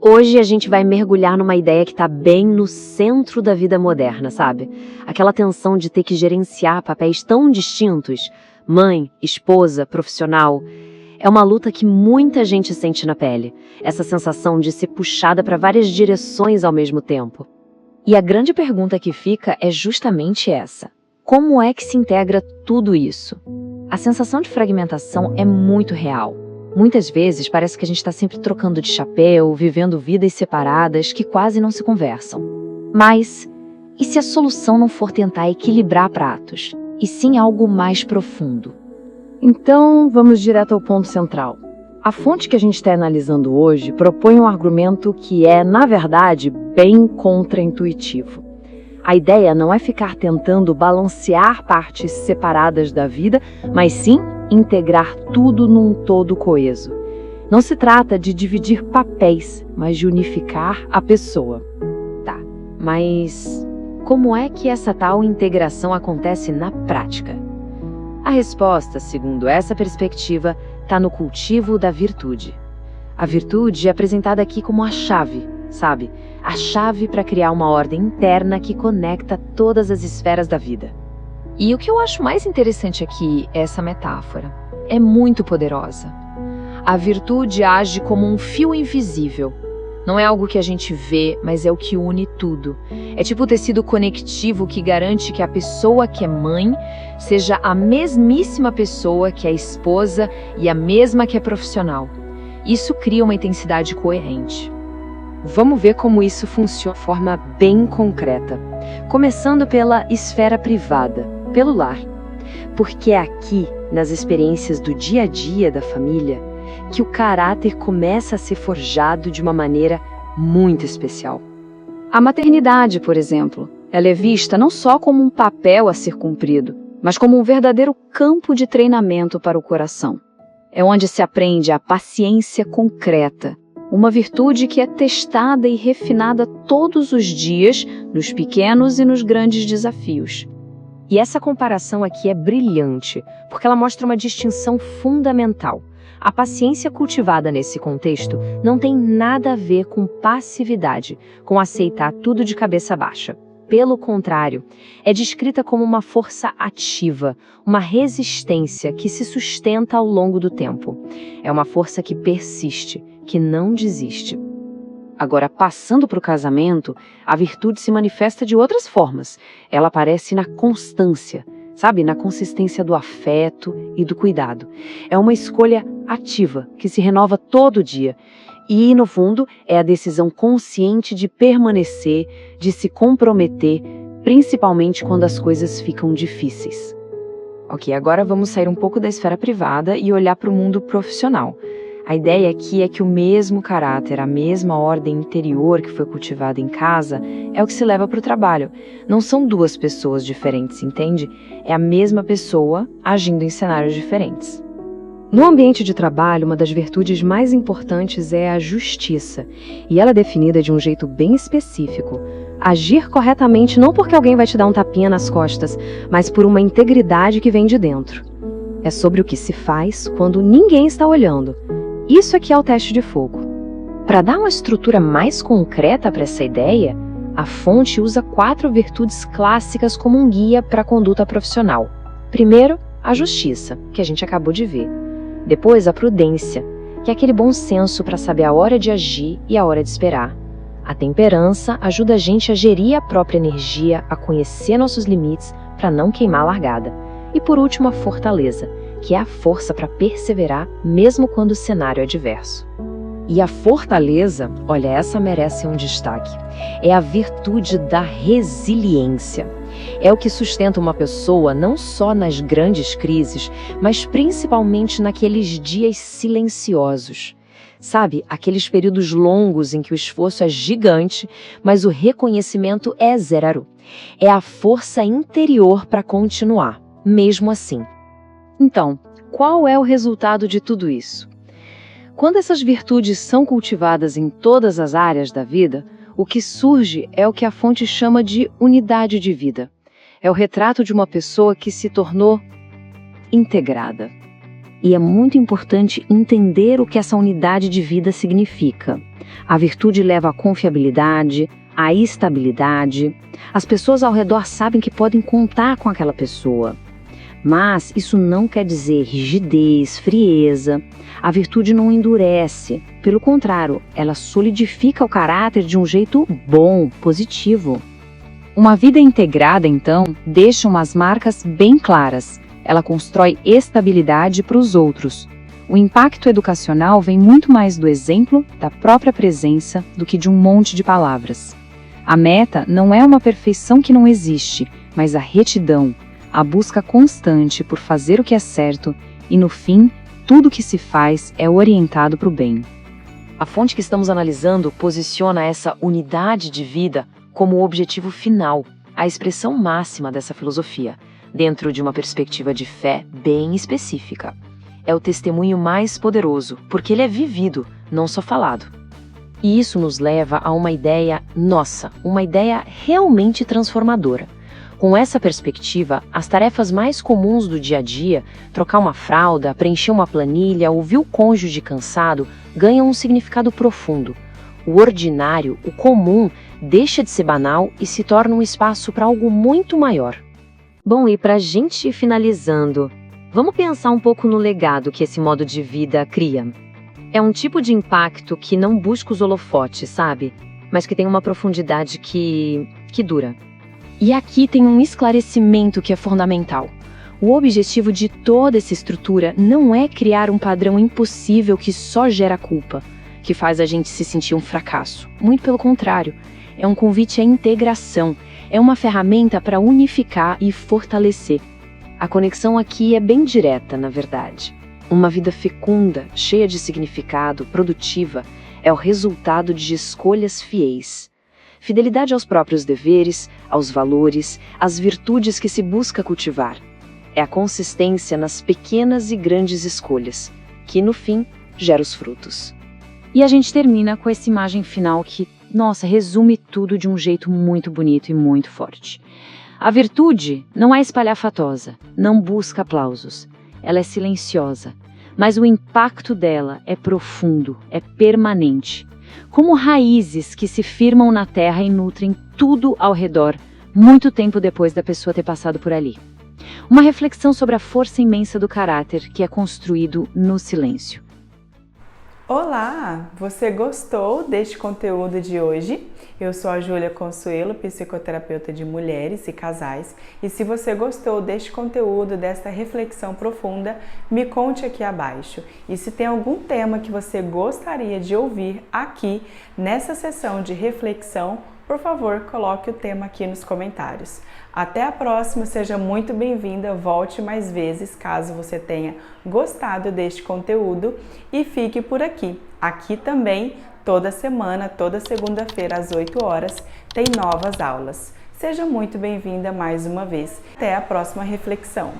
Hoje a gente vai mergulhar numa ideia que está bem no centro da vida moderna, sabe? Aquela tensão de ter que gerenciar papéis tão distintos, mãe, esposa, profissional. É uma luta que muita gente sente na pele, essa sensação de ser puxada para várias direções ao mesmo tempo. E a grande pergunta que fica é justamente essa: como é que se integra tudo isso? A sensação de fragmentação é muito real. Muitas vezes parece que a gente está sempre trocando de chapéu, vivendo vidas separadas que quase não se conversam. Mas, e se a solução não for tentar equilibrar pratos, e sim algo mais profundo? Então, vamos direto ao ponto central. A fonte que a gente está analisando hoje propõe um argumento que é, na verdade, bem contraintuitivo. A ideia não é ficar tentando balancear partes separadas da vida, mas sim integrar tudo num todo coeso. Não se trata de dividir papéis, mas de unificar a pessoa. Tá, mas como é que essa tal integração acontece na prática? A resposta, segundo essa perspectiva, está no cultivo da virtude. A virtude é apresentada aqui como a chave, sabe? A chave para criar uma ordem interna que conecta todas as esferas da vida. E o que eu acho mais interessante aqui é essa metáfora. É muito poderosa. A virtude age como um fio invisível. Não é algo que a gente vê, mas é o que une tudo. É tipo o tecido conectivo que garante que a pessoa que é mãe seja a mesmíssima pessoa que é esposa e a mesma que é profissional. Isso cria uma intensidade coerente. Vamos ver como isso funciona de forma bem concreta. Começando pela esfera privada, pelo lar. Porque é aqui, nas experiências do dia a dia da família, que o caráter começa a ser forjado de uma maneira muito especial. A maternidade, por exemplo, ela é vista não só como um papel a ser cumprido, mas como um verdadeiro campo de treinamento para o coração. É onde se aprende a paciência concreta, uma virtude que é testada e refinada todos os dias, nos pequenos e nos grandes desafios. E essa comparação aqui é brilhante, porque ela mostra uma distinção fundamental. A paciência cultivada nesse contexto não tem nada a ver com passividade, com aceitar tudo de cabeça baixa. Pelo contrário, é descrita como uma força ativa, uma resistência que se sustenta ao longo do tempo. É uma força que persiste, que não desiste. Agora, passando para o casamento, a virtude se manifesta de outras formas. Ela aparece na constância, sabe? Na consistência do afeto e do cuidado. É uma escolha ativa, que se renova todo dia. E, no fundo, é a decisão consciente de permanecer, de se comprometer, principalmente quando as coisas ficam difíceis. Ok, agora vamos sair um pouco da esfera privada e olhar para o mundo profissional. A ideia aqui é que o mesmo caráter, a mesma ordem interior que foi cultivada em casa, é o que se leva para o trabalho. Não são duas pessoas diferentes, entende? É a mesma pessoa agindo em cenários diferentes. No ambiente de trabalho, uma das virtudes mais importantes é a justiça, e ela é definida de um jeito bem específico. Agir corretamente não porque alguém vai te dar um tapinha nas costas, mas por uma integridade que vem de dentro. É sobre o que se faz quando ninguém está olhando. Isso aqui é o teste de fogo. Para dar uma estrutura mais concreta para essa ideia, a fonte usa 4 virtudes clássicas como um guia para a conduta profissional. Primeiro, a justiça, que a gente acabou de ver. Depois, a prudência, que é aquele bom senso para saber a hora de agir e a hora de esperar. A temperança ajuda a gente a gerir a própria energia, a conhecer nossos limites para não queimar a largada. E por último, a fortaleza, que é a força para perseverar mesmo quando o cenário é adverso. E a fortaleza, olha, essa merece um destaque. É a virtude da resiliência. É o que sustenta uma pessoa não só nas grandes crises, mas principalmente naqueles dias silenciosos. Sabe, aqueles períodos longos em que o esforço é gigante, mas o reconhecimento é zero. É a força interior para continuar, mesmo assim. Então, qual é o resultado de tudo isso? Quando essas virtudes são cultivadas em todas as áreas da vida, o que surge é o que a fonte chama de unidade de vida. É o retrato de uma pessoa que se tornou integrada. E é muito importante entender o que essa unidade de vida significa. A virtude leva à confiabilidade, à estabilidade. As pessoas ao redor sabem que podem contar com aquela pessoa. Mas isso não quer dizer rigidez, frieza. A virtude não endurece. Pelo contrário, ela solidifica o caráter de um jeito bom, positivo. Uma vida integrada, então, deixa umas marcas bem claras. Ela constrói estabilidade para os outros. O impacto educacional vem muito mais do exemplo, da própria presença, do que de um monte de palavras. A meta não é uma perfeição que não existe, mas a retidão, a busca constante por fazer o que é certo e, no fim, tudo o que se faz é orientado para o bem. A fonte que estamos analisando posiciona essa unidade de vida como o objetivo final, a expressão máxima dessa filosofia, dentro de uma perspectiva de fé bem específica. É o testemunho mais poderoso, porque ele é vivido, não só falado. E isso nos leva a uma ideia nossa, uma ideia realmente transformadora. Com essa perspectiva, as tarefas mais comuns do dia a dia, trocar uma fralda, preencher uma planilha, ouvir o cônjuge cansado, ganham um significado profundo. O ordinário, o comum, deixa de ser banal e se torna um espaço para algo muito maior. Bom, e para a gente ir finalizando, vamos pensar um pouco no legado que esse modo de vida cria. É um tipo de impacto que não busca os holofotes, sabe? Mas que tem uma profundidade que dura. E aqui tem um esclarecimento que é fundamental. O objetivo de toda essa estrutura não é criar um padrão impossível que só gera culpa, que faz a gente se sentir um fracasso. Muito pelo contrário, é um convite à integração, é uma ferramenta para unificar e fortalecer. A conexão aqui é bem direta, na verdade. Uma vida fecunda, cheia de significado, produtiva, é o resultado de escolhas fiéis. Fidelidade aos próprios deveres, aos valores, às virtudes que se busca cultivar. É a consistência nas pequenas e grandes escolhas, que no fim gera os frutos. E a gente termina com essa imagem final que, nossa, resume tudo de um jeito muito bonito e muito forte. A virtude não é espalhafatosa, não busca aplausos. Ela é silenciosa, mas o impacto dela é profundo, é permanente. Como raízes que se firmam na terra e nutrem tudo ao redor, muito tempo depois da pessoa ter passado por ali. Uma reflexão sobre a força imensa do caráter que é construído no silêncio. Olá! Você gostou deste conteúdo de hoje? Eu sou a Júlia Consuelo, psicoterapeuta de mulheres e casais, e se você gostou deste conteúdo, desta reflexão profunda, me conte aqui abaixo. E se tem algum tema que você gostaria de ouvir aqui nessa sessão de reflexão, por favor, coloque o tema aqui nos comentários. Até a próxima, seja muito bem-vinda, volte mais vezes caso você tenha gostado deste conteúdo e fique por aqui. Aqui também, toda semana, toda segunda-feira às 8 horas, tem novas aulas. Seja muito bem-vinda mais uma vez. Até a próxima reflexão.